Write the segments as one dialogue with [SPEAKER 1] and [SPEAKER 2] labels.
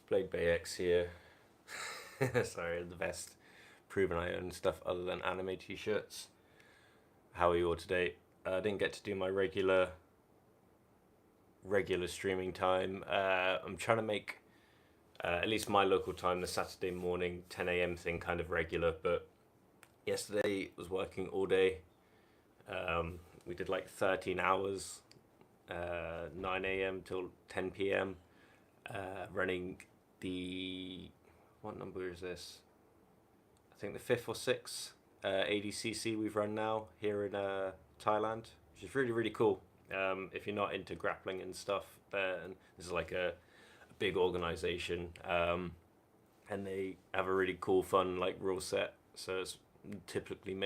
[SPEAKER 1] Blade Bay X here. Sorry, the best proving I own stuff other than anime t-shirts. How are you all today? I didn't get to do my regular streaming time. I'm trying to make at least my local time, the Saturday morning 10 a.m. thing, kind of regular. But yesterday was working all day. We did like 13 hours, 9 a.m. till 10 p.m. Running the, what number is this? I think the fifth or sixth ADCC we've run now here in Thailand, which is really, really cool. If you're not into grappling and stuff, and this is like a big organization, and they have a really cool, fun like rule set. So it's typically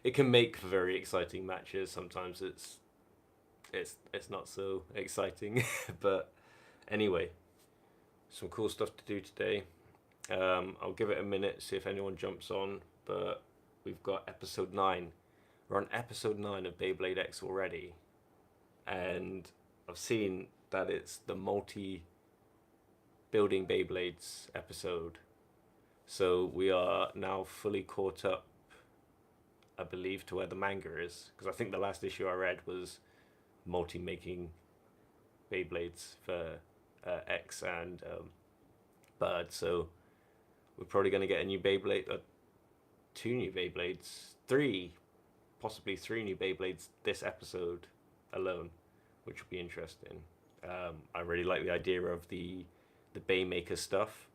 [SPEAKER 1] it can make for very exciting matches. Sometimes it's not so exciting, but anyway, some cool stuff to do today. I'll give it a minute, see if anyone jumps on, but we've got episode 9. We're on episode 9 of Beyblade X already, and I've seen that it's the multi-building Beyblades episode. So we are now fully caught up, I believe, to where the manga is, because I think the last issue I read was multi-making Beyblades for X and Bird. So we're probably going to get a new Beyblade, 2 new Beyblades, 3, possibly 3 new Beyblades this episode alone, which will be interesting. I really like the idea of the Baymaker stuff,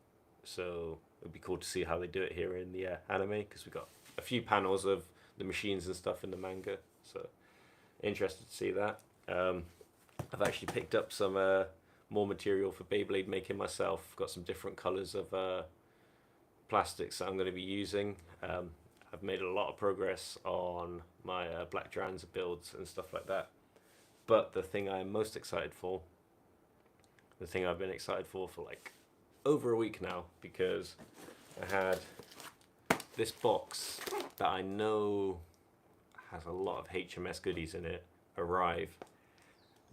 [SPEAKER 1] so it'd be cool to see how they do it here in the anime, because we've got a few panels of the machines and stuff in the manga, so interested to see that. I've actually picked up some more material for Beyblade making myself. Got some different colours of plastics that I'm going to be using. I've made a lot of progress on my Black Dranza builds and stuff like that. But the thing I'm most excited for, the thing I've been excited for like over a week now, because I had this box that I know has a lot of HMS goodies in it arrive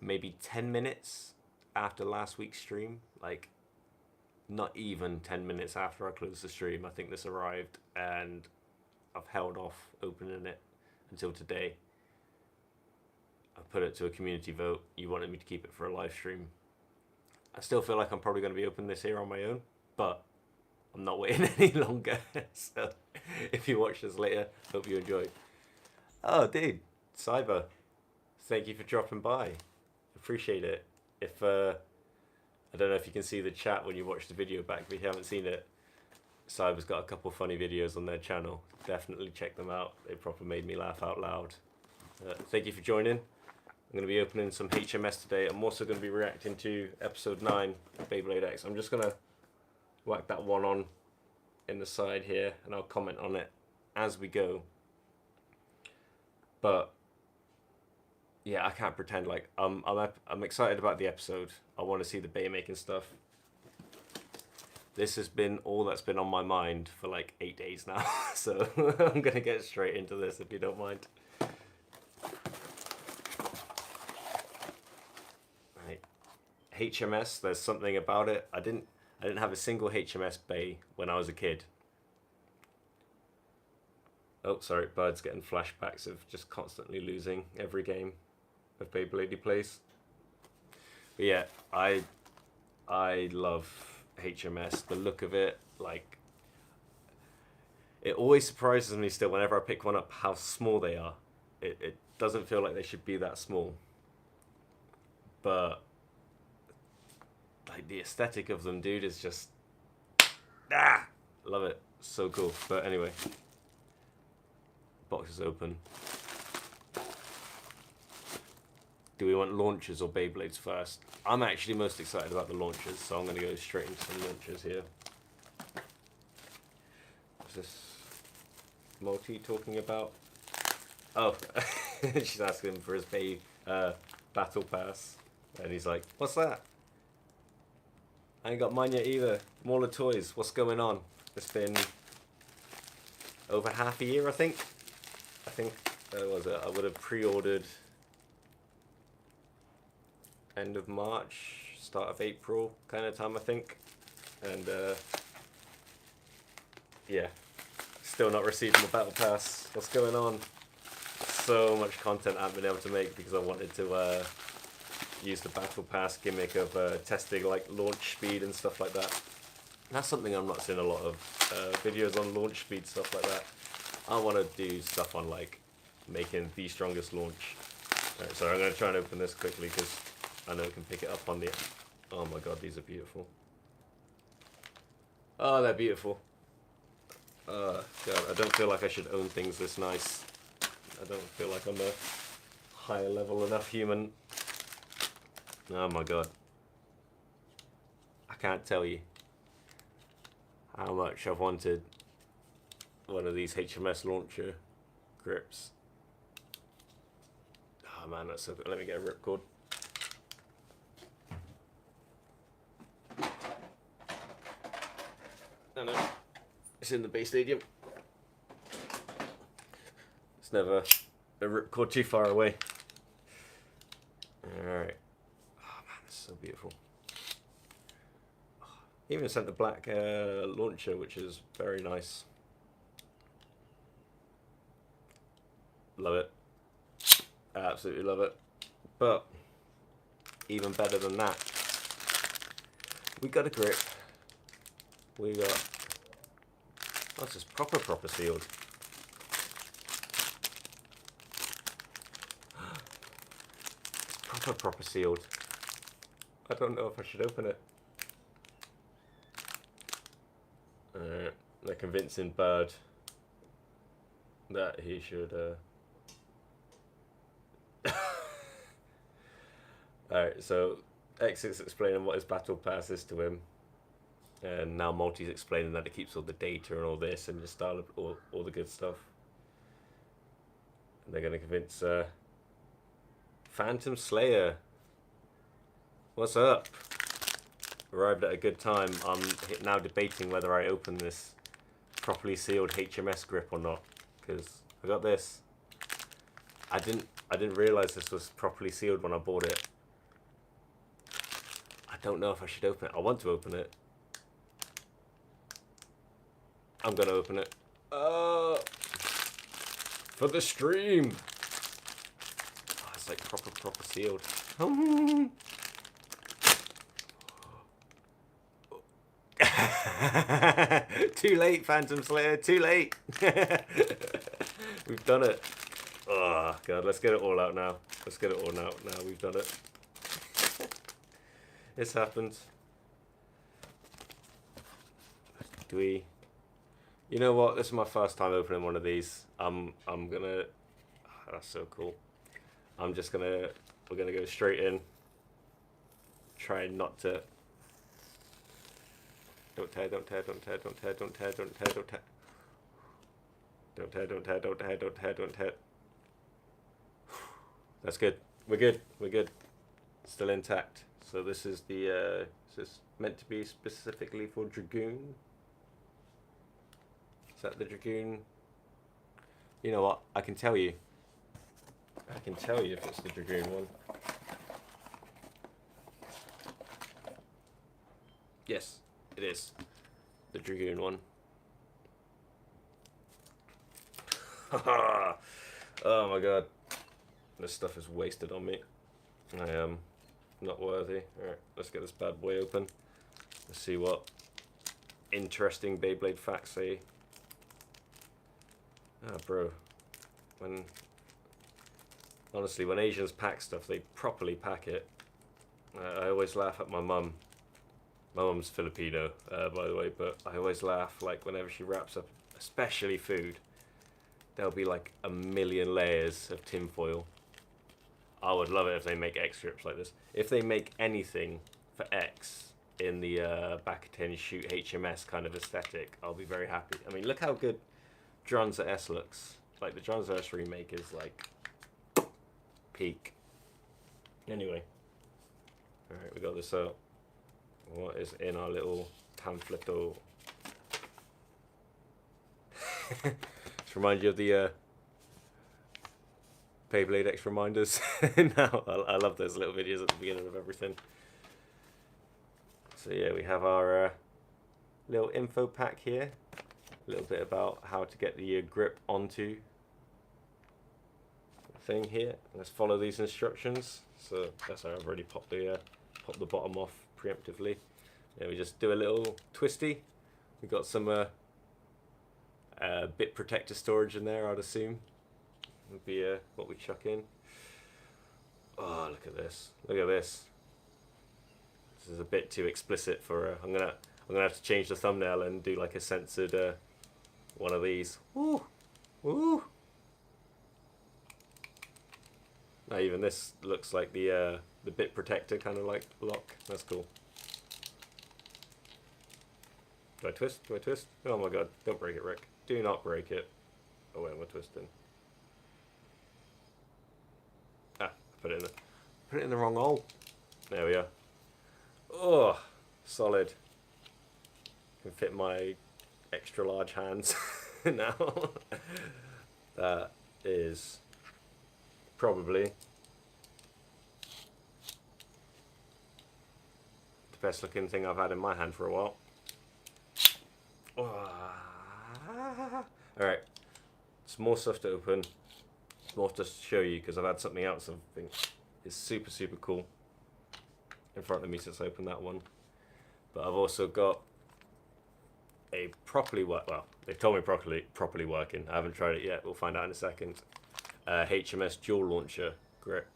[SPEAKER 1] maybe 10 minutes after last week's stream. Like, not even 10 minutes after I closed the stream, I think this arrived, and I've held off opening it until today. I put it to a community vote. You wanted me to keep it for a live stream. I still feel like I'm probably going to be opening this here on my own, but I'm not waiting any longer. So if you watch this later, hope you enjoyed. Oh, dude, Cyber, thank you for dropping by. Appreciate it. If I don't know if you can see the chat when you watch the video back, but if you haven't seen it, Cyber's got a couple funny videos on their channel. Definitely check them out. They proper made me laugh out loud. Thank you for joining. I'm going to be opening some HMS today. I'm also going to be reacting to episode 9 of Beyblade X. I'm just going to whack that one on in the side here, and I'll comment on it as we go. But yeah, I can't pretend like I'm excited about the episode. I want to see the bay making stuff. This has been all that's been on my mind for like 8 days now, so I'm gonna get straight into this if you don't mind. Right, HMS. There's something about it. I didn't have a single HMS bay when I was a kid. Oh, sorry, Bird's getting flashbacks of just constantly losing every game of Beyblade he plays. But yeah, I love HMS. The look of it, like, it always surprises me still whenever I pick one up how small they are. It doesn't feel like they should be that small. But like the aesthetic of them, dude, is just love it. So cool. But anyway, box is open. Do we want launchers or Beyblades first? I'm actually most excited about the launchers, so I'm going to go straight into some launchers here. What's this multi talking about? Oh, she's asking him for his Bay battle pass, and he's like, "What's that? I ain't got mine yet either. More of toys. What's going on?" It's been over half a year, I think. Was it? I would have pre-ordered end of March, start of April kind of time, I think. and yeah, still not receiving the battle pass. What's going on? So much content I haven't been able to make because I wanted to use the battle pass gimmick of testing like launch speed and stuff like that. And that's something I'm not seeing a lot of videos on launch speed, stuff like that. I want to do stuff on like making the strongest launch. Right, so I'm going to try and open this quickly because I know it can pick it up on the... Oh my god, these are beautiful. Oh, they're beautiful. God, I don't feel like I should own things this nice. I don't feel like I'm a higher level enough human. Oh my god. I can't tell you how much I've wanted one of these HMS launcher grips. Oh man, that's so good. Let me get a ripcord. No, it's in the Bay Stadium. It's never a ripcord too far away. Alright. Oh man, that's so beautiful. He even sent the black launcher, which is very nice. Love it. Absolutely love it. But even better than that, we got a grip. We got... Oh, this is proper sealed. It's proper sealed. I don't know if I should open it. They're convincing Bird that he should... Alright, so X is explaining what his battle pass is to him. And now Multi's explaining that it keeps all the data and all this and just all the good stuff. And they're going to convince Phantom Slayer. What's up? Arrived at a good time. I'm now debating whether I open this properly sealed HMS grip or not, because I got this. I didn't realize this was properly sealed when I bought it. I don't know if I should open it. I want to open it. I'm gonna open it. For the stream. Oh, it's like proper sealed. Too late, Phantom Slayer. Too late. We've done it. Oh god, let's get it all out now. Let's get it all out now. We've done it. It's happened. Do we? You know what? This is my first time opening one of these. I'm gonna. Oh, that's so cool. I'm just gonna. We're gonna go straight in. Try not to. Don't tear. Don't tear. Don't tear. Don't tear. Don't tear. Don't tear. Don't tear. Don't tear. Don't tear. Don't tear. Don't tear. Don't tear. That's good. We're good. We're good. Still intact. So this is the. Is this meant to be specifically for Dragoon? Is that the Dragoon? You know what? I can tell you. I can tell you if it's the Dragoon one. Yes, it is. The Dragoon one. Oh my god. This stuff is wasted on me. I am not worthy. Alright, let's get this bad boy open. Let's see what interesting Beyblade facts say. Ah, bro. Honestly, when Asians pack stuff, they properly pack it. I always laugh at my mum. My mum's Filipino, by the way, but I always laugh, like, whenever she wraps up, especially food, there'll be like a million layers of tinfoil. I would love it if they make X strips like this. If they make anything for X in the back 10 shoot HMS kind of aesthetic, I'll be very happy. I mean, look how good Dronza S looks. Like, the Dronza S remake is like peak. Anyway, alright, we got this out. What is in our little pamphleto? Just remind you of the Beyblade X reminders. Now, I love those little videos at the beginning of everything. So yeah, we have our little info pack here. A little bit about how to get the grip onto the thing here. Let's follow these instructions. So that's how I've already popped the bottom off preemptively. And we just do a little twisty. We've got some bit protector storage in there, I'd assume. Would be what we chuck in. Oh, look at this! Look at this. This is a bit too explicit for. I'm gonna have to change the thumbnail and do like a censored one of these. Woo, woo. Now even this looks like the bit protector kind of like lock. That's cool. Do I twist? Do I twist? Oh my god! Don't break it, Rick. Do not break it. Oh wait, we're twisting. Put it in the wrong hole. There we are. Oh, solid. Can fit my extra large hands now. That is probably the best looking thing I've had in my hand for a while. Alright, some more stuff to open. More to show you because I've had something else I think is super cool in front of me since I opened that one. But I've also got a they've told me properly working. I haven't tried it yet. We'll find out in a second. HMS dual launcher grip,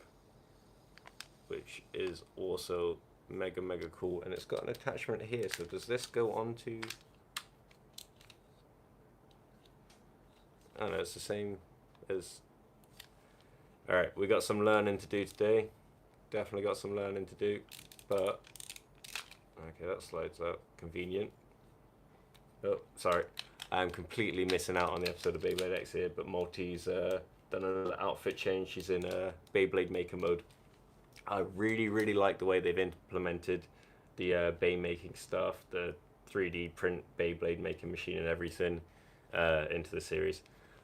[SPEAKER 1] which is also mega cool, and it's got an attachment here. So does this go onto? I don't know. It's the same as. Alright, we got some learning to do today. Definitely got some learning to do. But, okay, that slides out. Convenient. Oh, sorry. I'm completely missing out on the episode of Beyblade X here, but Malty's done another outfit change. She's in Beyblade Maker mode. I really like the way they've implemented the Bay making stuff, the 3D print Beyblade making machine and everything into the series.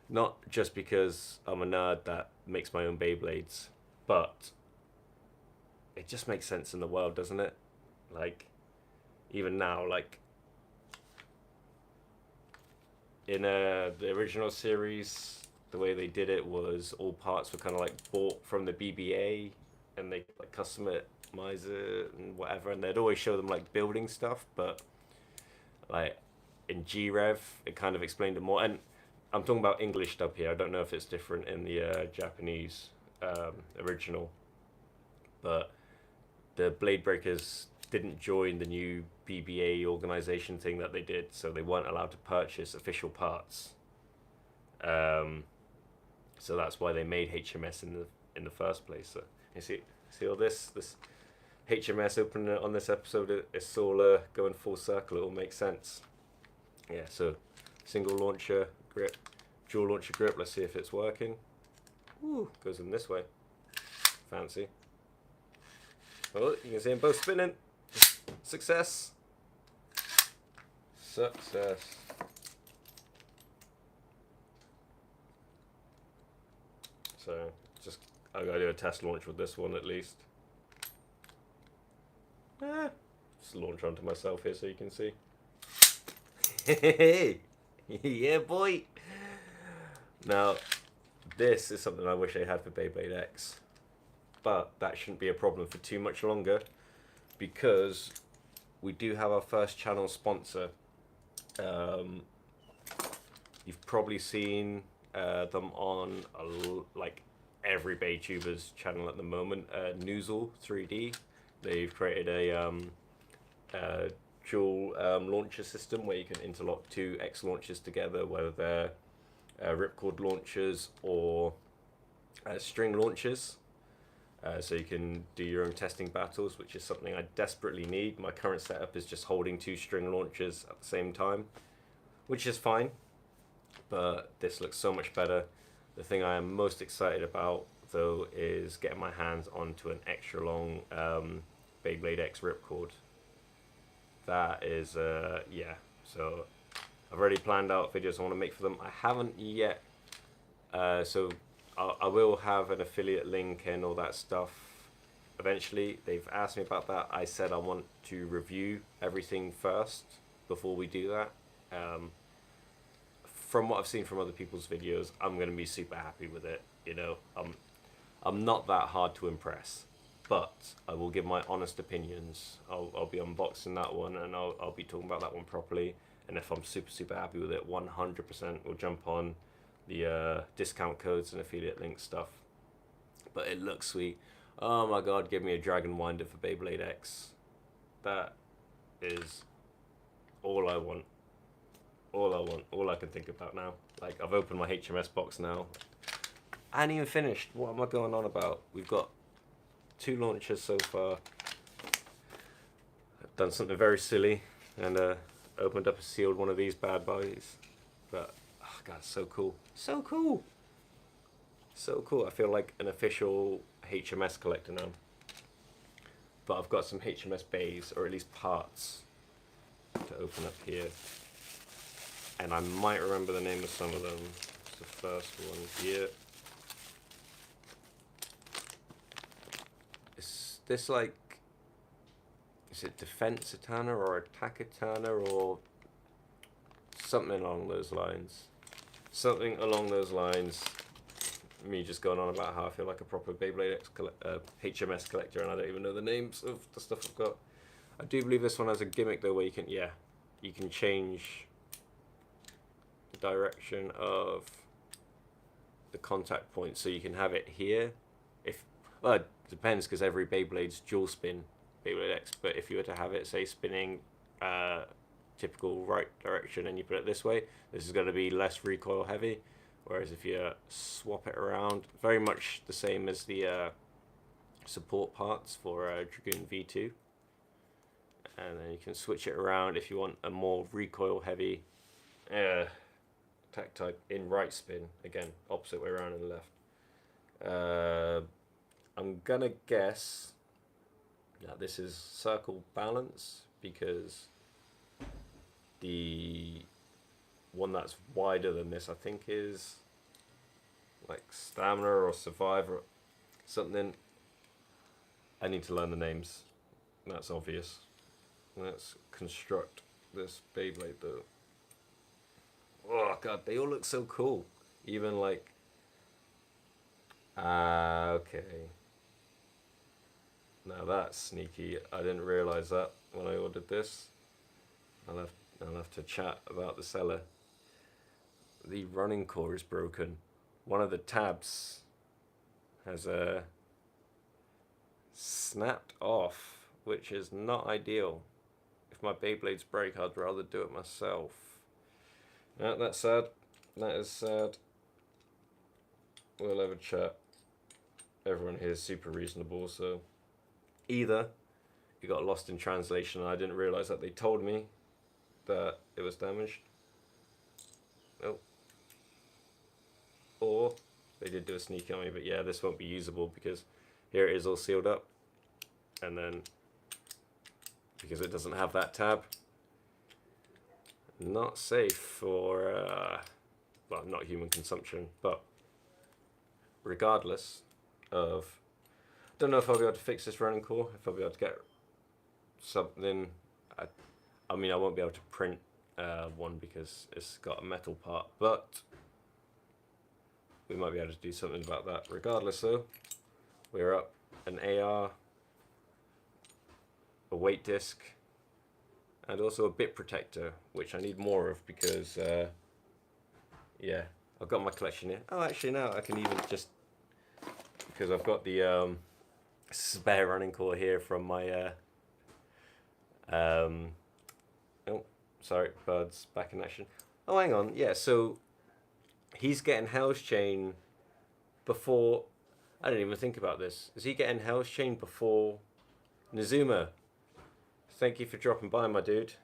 [SPEAKER 1] Not just because I'm a nerd that makes my own Beyblades, but it just makes sense in the world, doesn't it? Like, even now, like, in the original series, the way they did it was all parts were kind of like bought from the BBA, and they like customize it and whatever, and they'd always show them like building stuff, but like in G-Rev, it kind of explained it more. And I'm talking about English dub here. I don't know if it's different in the Japanese original, but the Blade Breakers didn't join the new BBA organization thing that they did, so they weren't allowed to purchase official parts. So that's why they made HMS in the first place. So you see all this HMS opening on this episode. It's all going full circle. It all makes sense. Yeah. So single launcher grip, dual launcher grip. Let's see if it's working. Ooh, goes in this way. Fancy. Oh, you can see them both spinning. Success. Success. So, I gotta do a test launch with this one at least. Just launch onto myself here so you can see. Hey, yeah, boy. Now, this is something I wish I had for Beyblade X, but that shouldn't be a problem for too much longer, because we do have our first channel sponsor. You've probably seen them on like every Baytuber's channel at the moment. Noozle 3D. They've created a dual launcher system where you can interlock two X launchers together, whether they're ripcord launchers or string launchers. So you can do your own testing battles, which is something I desperately need. My current setup is just holding two string launchers at the same time, which is fine, but this looks so much better. The thing I am most excited about, though, is getting my hands onto an extra long Beyblade X ripcord. That is, yeah, so I've already planned out videos I want to make for them. I haven't yet, so I will have an affiliate link and all that stuff eventually. They've asked me about that. I said I want to review everything first before we do that. Um, from what I've seen from other people's videos, I'm gonna be super happy with it. You know, I'm not that hard to impress, but I will give my honest opinions. I'll be unboxing that one, and I'll be talking about that one properly. And if I'm super happy with it, 100% we'll jump on the discount codes and affiliate link stuff. But it looks sweet. Oh my god, give me a Dragon Winder for Beyblade X. That is all I want. All I want. All I can think about now. Like, I've opened my HMS box now. I ain't even finished. What am I going on about? We've got 2 launchers so far. I've done something very silly and opened up a sealed one of these bad boys. But, oh god, so cool. So cool. So cool. I feel like an official HMS collector now. But I've got some HMS bays, or at least parts, to open up here. And I might remember the name of some of them. It's the first one here. Is this like, is it Defense Atana or Attack Atana or something along those lines? Something along those lines. Me just going on about how I feel like a proper Beyblade X HMS collector, and I don't even know the names of the stuff I've got. I do believe this one has a gimmick though, where you can change the direction of the contact point, so you can have it here. Well, it depends, because every Beyblade's dual spin Beyblade X, but if you were to have it, say, spinning typical right direction, and you put it this way, this is going to be less recoil heavy. Whereas if you swap it around, very much the same as the support parts for Dragoon V2. And then you can switch it around if you want a more recoil heavy attack type in right spin. Again, opposite way around in the left. I'm gonna guess that this is circle balance, because the one that's wider than this, I think, is like Stamina or Survivor, something. I need to learn the names. That's obvious. Let's construct this Beyblade though. Oh god, they all look so cool. Even like, okay. Now that's sneaky. I didn't realize that when I ordered this. I'll have to chat about the seller. The running core is broken. One of the tabs has snapped off, which is not ideal. If my Beyblades break, I'd rather do it myself. That's sad. That is sad. We'll have a chat. Everyone here is super reasonable, so either it got lost in translation and I didn't realize that they told me that it was damaged. Nope. Or they did do a sneak on me, but yeah, this won't be usable because here it is all sealed up, and then because it doesn't have that tab, not safe for well, not human consumption. But regardless of, don't know if I'll be able to fix this running core, if I'll be able to get something. I mean, I won't be able to print one because it's got a metal part, but we might be able to do something about that. Regardless though, we're up an AR, a weight disc, and also a bit protector, which I need more of because yeah, I've got my collection here. Oh, actually no, I can even just, because I've got the spare running core here from my oh, sorry, birds back in action. Oh, hang on, yeah, so he's getting Hell's Chain before, I didn't even think about this. Is he getting Hell's Chain before Nizuma? Thank you for dropping by, my dude.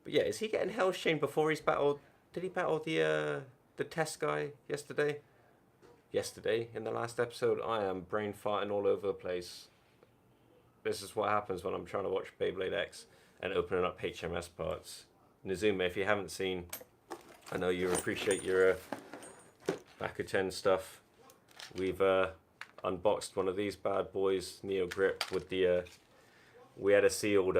[SPEAKER 1] But yeah, is he getting Hell's Chain before he's battled, did he battle the test guy yesterday? Yesterday, in the last episode. I am brain farting all over the place. This is what happens when I'm trying to watch Beyblade X and opening up HMS parts. Nizuma, if you haven't seen, I know you appreciate your Baku-10 stuff. We've unboxed one of these bad boys, Neo Grip, with the we had a sealed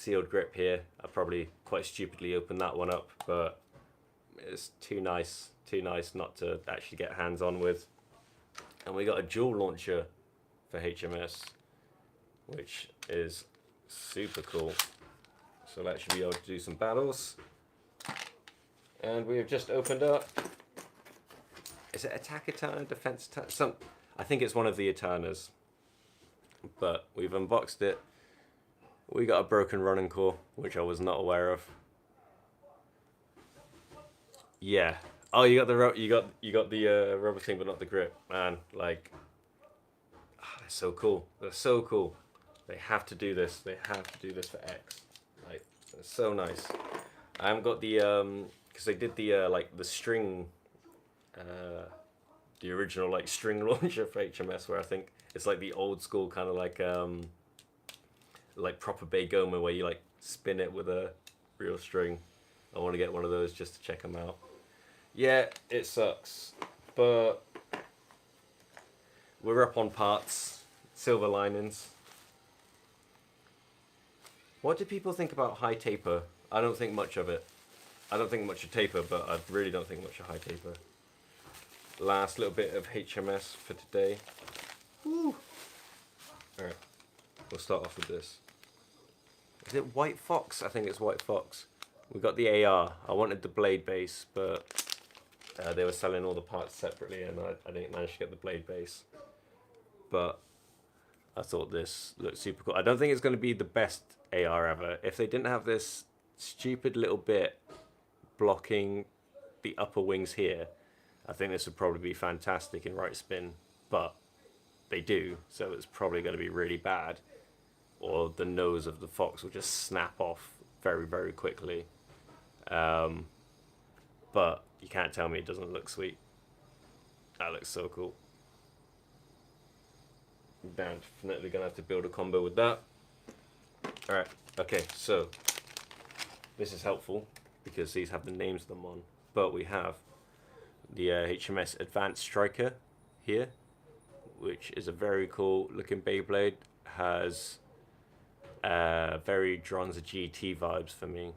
[SPEAKER 1] sealed grip here. I probably quite stupidly opened that one up, but it's too nice not to actually get hands on with. And we got a dual launcher for HMS, which is super cool. So let's be able to do some battles. And we have just opened up. Is it Attack Eterna, Defense Eterna? I think it's one of the Eternas. But we've unboxed it. We got a broken running core, which I was not aware of. Yeah. Oh, you got the rubber thing, but not the grip, man. Like, they're so cool. They're so cool. They have to do this. They have to do this for X. Like, it's so nice. I haven't got the because they did the like the string, the original like string launcher for HMS, where I think it's like the old school kind of like proper Baygoma, where you like spin it with a real string. I want to get one of those just to check them out. Yeah, it sucks, but we're up on parts. Silver linings. What do people think about high taper? I don't think much of it. I don't think much of taper, but I really don't think much of high taper. Last little bit of HMS for today. Woo. Alright, we'll start off with this. Is it White Fox? I think it's White Fox. We got the AR. I wanted the blade base, but they were selling all the parts separately, and I didn't manage to get the blade base. But I thought this looked super cool. I don't think it's going to be the best AR ever. If they didn't have this stupid little bit blocking the upper wings here, I think this would probably be fantastic in right spin. But they do, so it's probably going to be really bad. Or the nose of the fox will just snap off very, very quickly. But you can't tell me it doesn't look sweet. That looks so cool. Definitely gonna have to build a combo with that. Alright, okay, so this is helpful because these have the names of them on. But we have the HMS Advanced Striker here, which is a very cool looking Beyblade. Has very Dronza GT vibes for me.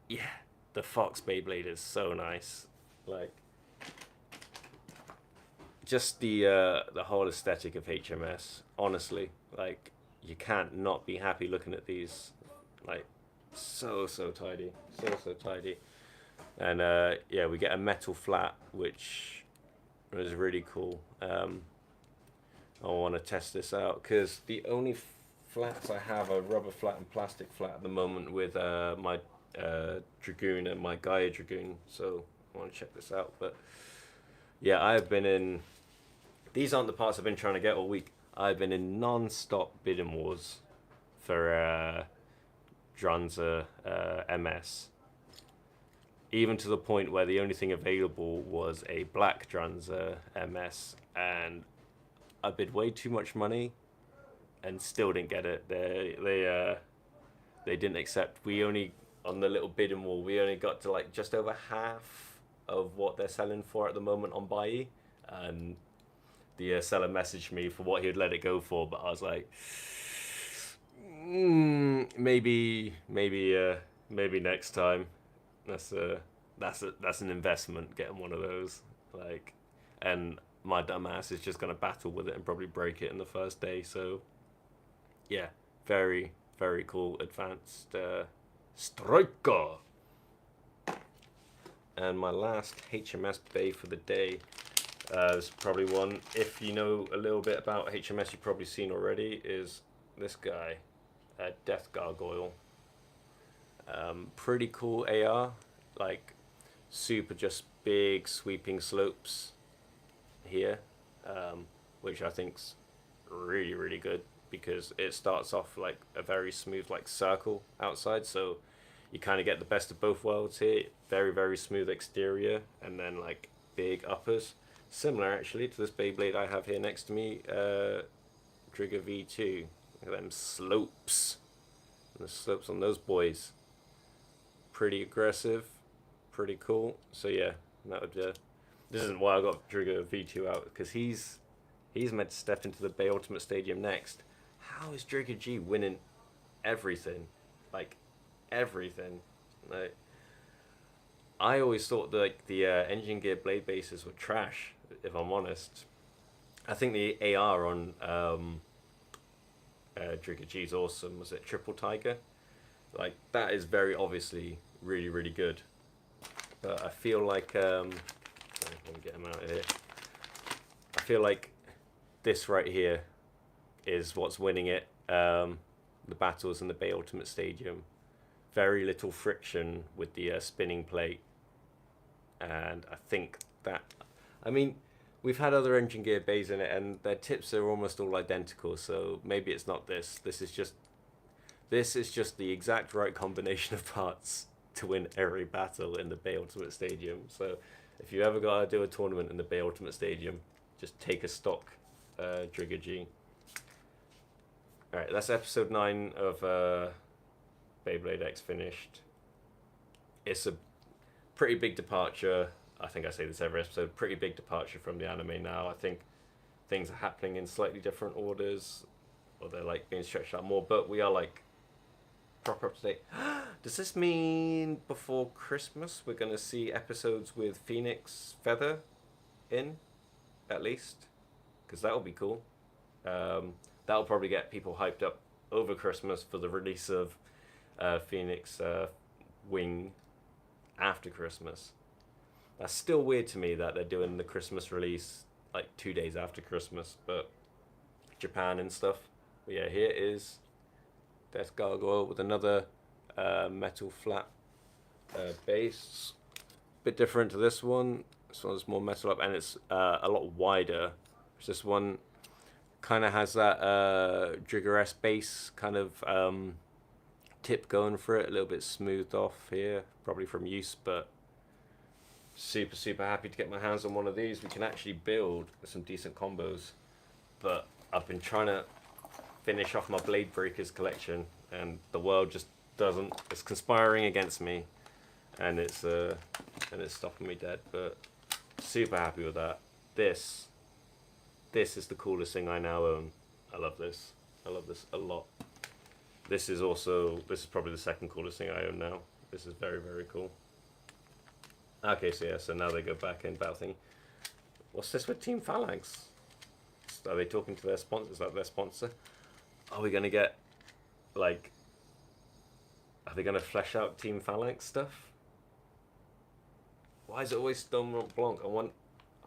[SPEAKER 1] Yeah, the Fox Beyblade is so nice. Like, just the whole aesthetic of HMS. Honestly, like, you can't not be happy looking at these. Like, so tidy, so tidy. And yeah, we get a metal flat, which is really cool. I want to test this out because the only flats I have are rubber flat and plastic flat at the moment with my Dragoon and my Gaia Dragoon, so I want to check this out. But yeah, I've been in, these aren't the parts I've been trying to get all week. I've been in non-stop bidding wars for Dronza MS, even to the point where the only thing available was a black Dronza MS, and I bid way too much money and still didn't get it. They didn't accept. We only, on the little bidding wall, we only got to like just over half of what they're selling for at the moment on Buy, and the seller messaged me for what he would let it go for, but I was like, maybe next time. That's an investment, getting one of those. Like, and my dumbass is just gonna battle with it and probably break it in the first day. So yeah, very cool advanced striker. And my last HMS bay for the day is probably one, if you know a little bit about HMS, you've probably seen already, is this guy, Death Gargoyle. Pretty cool AR, like super just big sweeping slopes here, which I think's really good because it starts off like a very smooth like circle outside, so you kind of get the best of both worlds here. Very smooth exterior and then like big uppers, similar actually to this Beyblade I have here next to me, Trigger V2. Look at them slopes, and the slopes on those boys, pretty aggressive, pretty cool. So yeah, that would this isn't why I got Trigger V2 out, because he's meant to step into the Bay Ultimate Stadium next. How is Trigger G winning everything? like everything. Like, I always thought that, like, the engine gear blade bases were trash. If I'm honest, I think the AR on Trigger G's awesome. Was it Triple Tiger? Like, that is very obviously really really good. But I feel like let me get him out of here. I feel like this right here is what's winning it. The battles in the Bay Ultimate Stadium. Very little friction with the spinning plate, and I think that, I mean, we've had other engine gear bays in it, and their tips are almost all identical. So maybe it's not this. This is just the exact right combination of parts to win every battle in the Bay Ultimate Stadium. So if you ever got to do a tournament in the Bay Ultimate Stadium, just take a stock Trigger G. Alright, that's episode 9 of Beyblade X finished. It's a pretty big departure. I think I say this every episode. Pretty big departure from the anime now. I think things are happening in slightly different orders, or they're like being stretched out more. But we are like proper up to date. Does this mean before Christmas we're gonna see episodes with Phoenix Feather in, at least? Because that'll be cool. That'll probably get people hyped up over Christmas for the release of Phoenix Wing after Christmas. That's still weird to me that they're doing the Christmas release like 2 days after Christmas, but Japan and stuff. But yeah, here is Death Gargoyle with another metal flat base. Bit different to this one. This one's more metal up, and it's a lot wider. This one kind of has that Drigger-S base kind of tip going for it, a little bit smoothed off here, probably from use, but super happy to get my hands on one of these. We can actually build some decent combos, but I've been trying to finish off my Blade Breakers collection, and the world just doesn't. It's conspiring against me, and it's stopping me dead. But super happy with that. This is the coolest thing I now own. I love this. I love this a lot. This is probably the second coolest thing I own now. This is very cool. Okay, so yeah, so now they go back in battle thing. What's this with Team Phalanx? Are they talking to their sponsor? Is that their sponsor? Are we gonna get, like, are they gonna flesh out Team Phalanx stuff? Why is it always Stone Blanc? I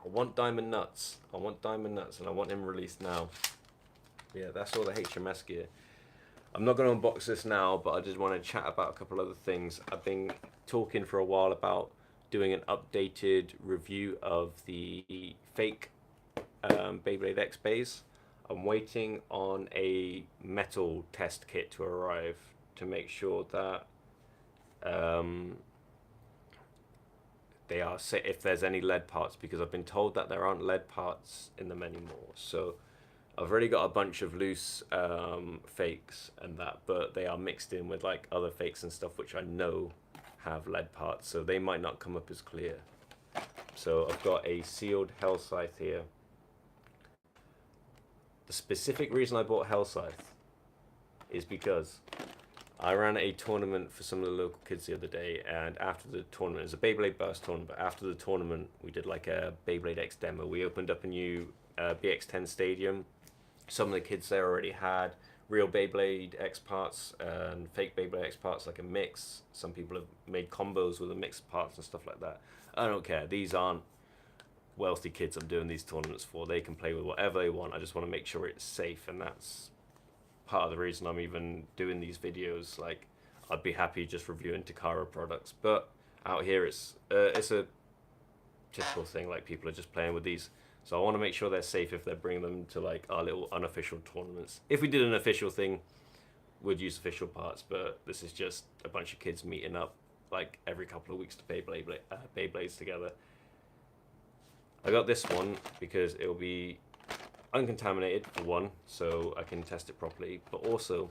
[SPEAKER 1] want Diamond Nuts. I want Diamond Nuts, and I want him released now. Yeah, that's all the HMS gear. I'm not going to unbox this now, but I just want to chat about a couple other things. I've been talking for a while about doing an updated review of the fake Beyblade X bays. I'm waiting on a metal test kit to arrive to make sure that they are safe if there's any lead parts, because I've been told that there aren't lead parts in them anymore. So I've already got a bunch of loose fakes and that, but they are mixed in with like other fakes and stuff which I know have lead parts, so they might not come up as clear. So I've got a sealed Hell Scythe here. The specific reason I bought Hell Scythe is because I ran a tournament for some of the local kids the other day, and after the tournament, it was a Beyblade Burst tournament, but after the tournament we did like a Beyblade X demo. We opened up a new BX10 stadium. Some of the kids there already had real Beyblade X parts and fake Beyblade X parts, like a mix. Some people have made combos with the mixed parts and stuff like that. I don't care. These aren't wealthy kids I'm doing these tournaments for. They can play with whatever they want. I just want to make sure it's safe, and that's part of the reason I'm even doing these videos. Like, I'd be happy just reviewing Takara products, but out here it's a typical thing, like people are just playing with these. So I want to make sure they're safe if they're bringing them to like our little unofficial tournaments. If we did an official thing, we'd use official parts, but this is just a bunch of kids meeting up like every couple of weeks to play Beyblades together. I got this one because it will be uncontaminated for one, so I can test it properly, but also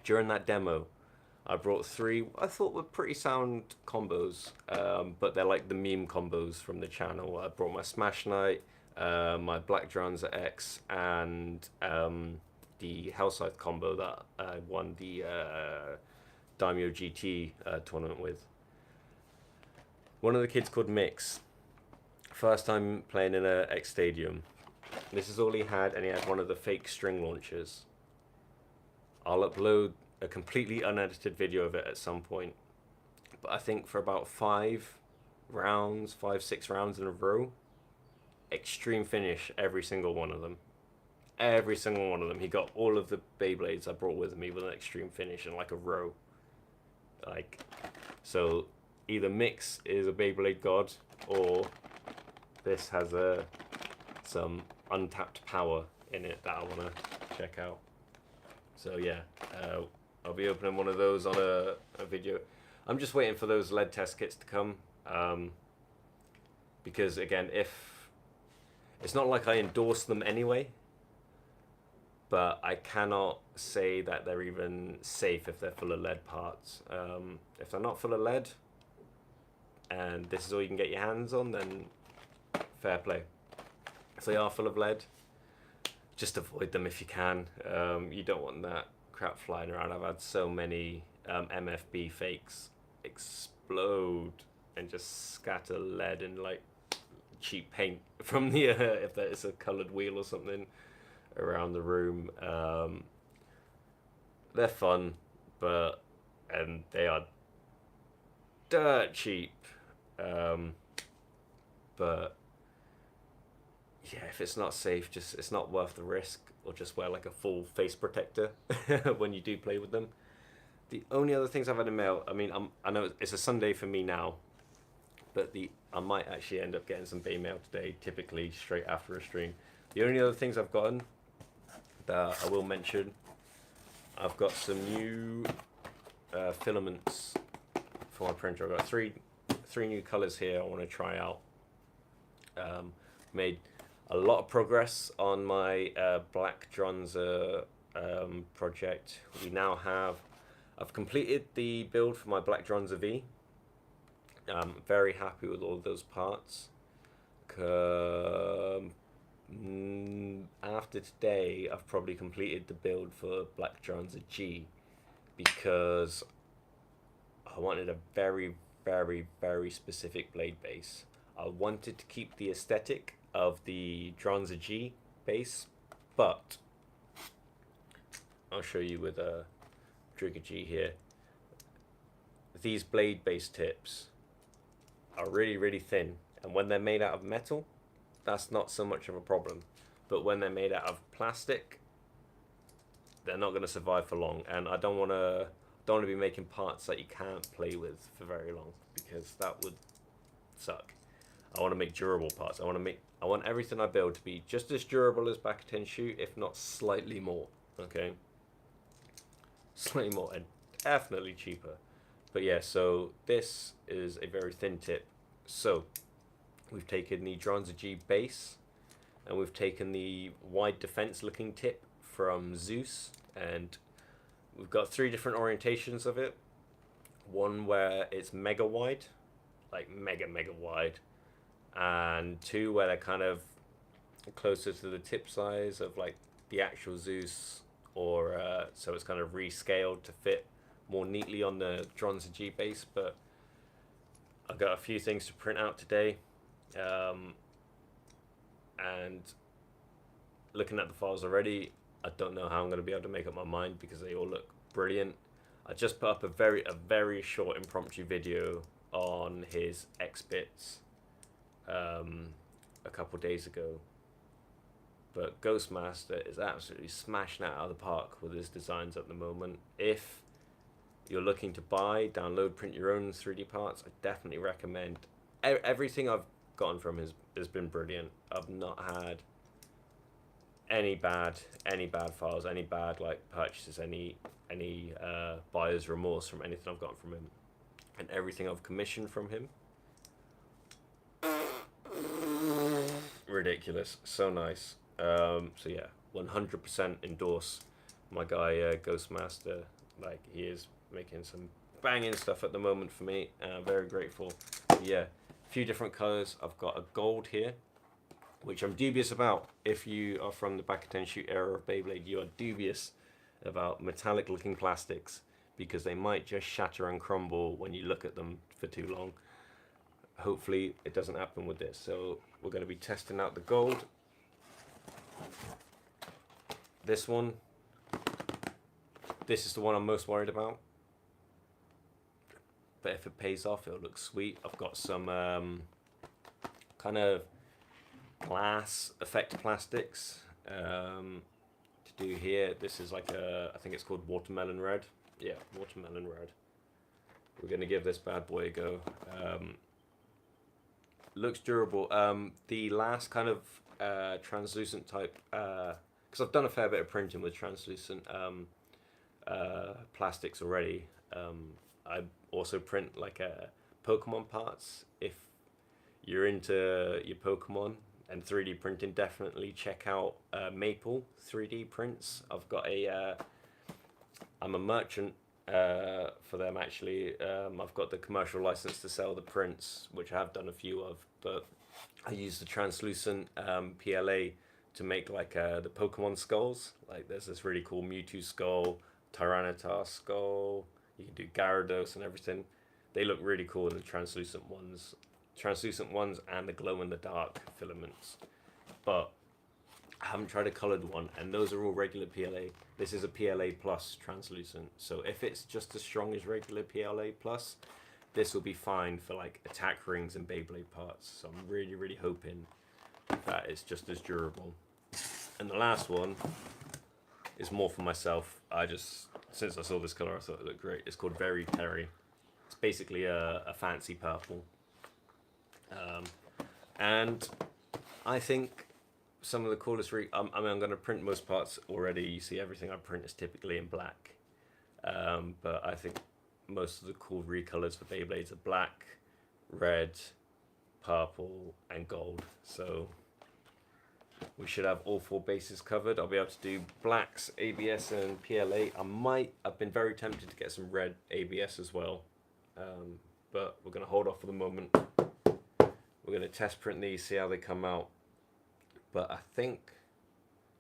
[SPEAKER 1] during that demo I brought 3 I thought were pretty sound combos, but they're like the meme combos from the channel. I brought my Smash Knight, my Black Dranza X, and the Hell Scythe combo that I won the Daimyo GT tournament with. One of the kids called Mix. First time playing in a X Stadium. This is all he had, and he had one of the fake string launchers. I'll upload a completely unedited video of it at some point. But I think for about 6 rounds in a row, extreme finish every single one of them. Every single one of them. He got all of the Beyblades I brought with me with an extreme finish in like a row. Like, so either Mix is a Beyblade god, or this has some untapped power in it that I want to check out. So yeah, I'll be opening one of those on a video. I'm just waiting for those lead test kits to come, because again, if it's not like I endorse them anyway, but I cannot say that they're even safe if they're full of lead parts. If they're not full of lead, and this is all you can get your hands on, then fair play. If they are full of lead, just avoid them if you can. You don't want that crap flying around. I've had so many MFB fakes explode and just scatter lead and like cheap paint from the if there is a coloured wheel or something around the room. They're fun, but they are dirt cheap. But yeah, if it's not safe, it's not worth the risk, or just wear like a full face protector when you do play with them. The only other things I've had in mail, I mean, I know it's a Sunday for me now, but I might actually end up getting some Bay mail today, typically straight after a stream. The only other things I've gotten that I will mention, I've got some new filaments for my printer. I've got three new colours here I want to try out. Made a lot of progress on my black Dronza project. I've completed the build for my black Dronza V. I'm very happy with all of those parts. After today, I've probably completed the build for black Dronza G, because I wanted a very, very, very specific blade base. I wanted to keep the aesthetic of the Dronza G base, but I'll show you with a Trigger G here. These blade base tips are really, really thin, and when they're made out of metal, that's not so much of a problem. But when they're made out of plastic, they're not going to survive for long, and I don't want to be making parts that you can't play with for very long, because that would suck. I want to make durable parts. I want everything I build to be just as durable as back 10 shoot, if not slightly more. Okay, slightly more, and definitely cheaper. But yeah, so this is a very thin tip. So we've taken the Dronza G base, and we've taken the wide defense looking tip from Zeus, and we've got 3 different orientations of it. One where it's mega wide, like mega wide, and 2 where they're kind of closer to the tip size of like the actual Zeus, or so it's kind of rescaled to fit more neatly on the Dronza G base. But I've got a few things to print out today, and looking at the files already, I don't know how I'm going to be able to make up my mind, because they all look brilliant. I just put up a very short impromptu video on his X-Bits a couple days ago, but Ghostmaster is absolutely smashing it out of the park with his designs at the moment. If you're looking to buy, download, print your own 3D parts, I definitely recommend. Everything I've gotten from him has been brilliant. I've not had any bad files, any bad like purchases, any buyer's remorse from anything I've gotten from him, and everything I've commissioned from him, ridiculous, so nice. So yeah, 100% endorse my guy Ghostmaster. Like, he is making some banging stuff at the moment for me, and I'm very grateful. Yeah, a few different colors. I've got a gold here, which I'm dubious about. If you are from the back 10 shoot era of Beyblade, you are dubious about metallic looking plastics, because they might just shatter and crumble when you look at them for too long. Hopefully it doesn't happen with this. So we're going to be testing out the gold. This one, this is the one I'm most worried about. But if it pays off, it'll look sweet. I've got some kind of glass effect plastics to do here. This is like I think it's called watermelon red. Yeah, watermelon red. We're going to give this bad boy a go. Looks durable. The last kind of translucent type, because I've done a fair bit of printing with translucent plastics already. I also print like Pokemon parts. If you're into your Pokemon and 3D printing, definitely check out Maple 3D prints. I've got I'm a merchant for them actually. I've got the commercial license to sell the prints, which I have done a few of, but I use the translucent PLA to make like the Pokemon skulls. Like there's this really cool Mewtwo skull, Tyranitar skull. You can do Gyarados and everything. They look really cool in the translucent ones and the glow in the dark filaments. But I haven't tried a colored one, and those are all regular PLA. This is a PLA plus translucent. So if it's just as strong as regular PLA plus, this will be fine for like attack rings and Beyblade parts. So I'm really, really hoping that it's just as durable. And the last one is more for myself. Since I saw this color, I thought it looked great. It's called Very Terry. It's basically a fancy purple. And I think some of the coolest I'm going to print most parts already. You see everything I print is typically in black. But I think most of the cool recolors for Beyblades are black, red, purple, and gold. So we should have all four bases covered. I'll be able to do blacks, ABS, and PLA. I've been very tempted to get some red ABS as well. But we're going to hold off for the moment. We're going to test print these, see how they come out. But I think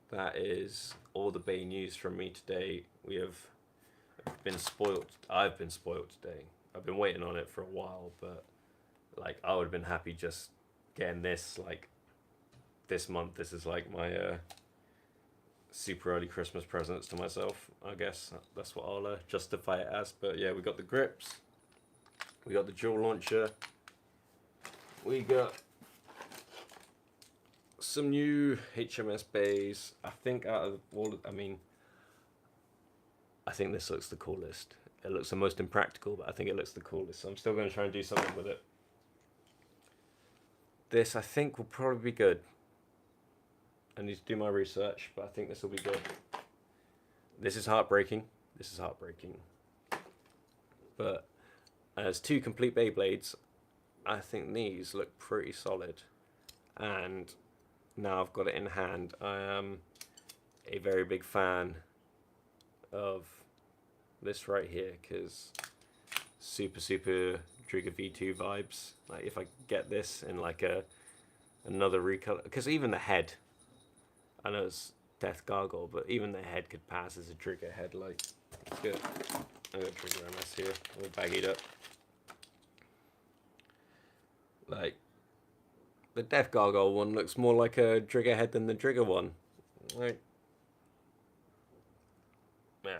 [SPEAKER 1] that is all the Bay news from me today. I've been spoiled today. I've been waiting on it for a while, but like I would have been happy just getting this like this month. This is like my super early Christmas presents to myself, I guess. That's what I'll justify it as. But yeah, we got the grips, we got the dual launcher, we got some new HMS bays. I think out of all, I think this looks the coolest. It looks the most impractical, but I think it looks the coolest. So I'm still going to try and do something with it. This I think will probably be good. I need to do my research, but I think this will be good. This is heartbreaking. But as two complete Beyblades, I think these look pretty solid. And now I've got it in hand, I am a very big fan of this right here, because super Trigger V2 vibes. Like if I get this in like another recolor, because even the head, I know it's Death Gargoyle, but even the head could pass as a Trigger head. Like it's good. I'm gonna Trigger MS here. We'll bag it up. Like the Death Gargoyle one looks more like a Trigger head than the Trigger one. Like,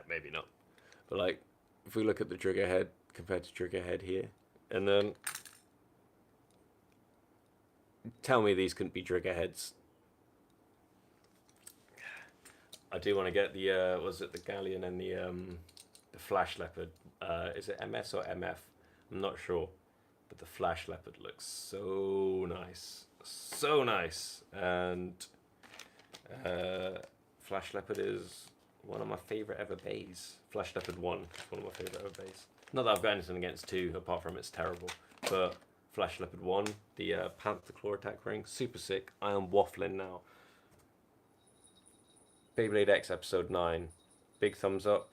[SPEAKER 1] maybe not. But like, if we look at the Trigger head compared to Trigger head here, and then tell me these couldn't be Trigger heads. I do want to get the was it the Galleon and the Flash Leopard? Is it MS or MF? I'm not sure, but the Flash Leopard looks so nice, and Flash Leopard is one of my favorite ever bays. Flash Leopard 1 is one of my favorite ever bays. Not that I've got anything against 2, apart from it's terrible, but Flash Leopard 1, the Panther Claw attack ring, super sick. I am waffling now. Beyblade X episode 9, big thumbs up.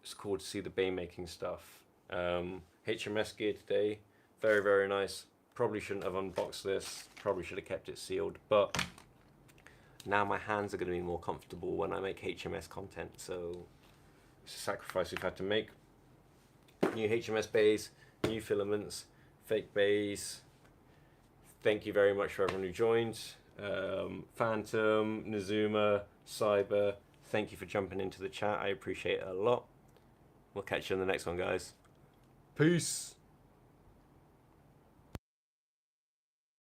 [SPEAKER 1] It's cool to see the bay making stuff. HMS gear today, very nice. Probably shouldn't have unboxed this, probably should have kept it sealed, but now my hands are going to be more comfortable when I make HMS content, so it's a sacrifice we've had to make. new HMS bays, new filaments, fake bays. Thank you very much for everyone who joined. Phantom, Nazuma, Cyber, thank you for jumping into the chat. I appreciate it a lot. We'll catch you in the next one, guys. Peace.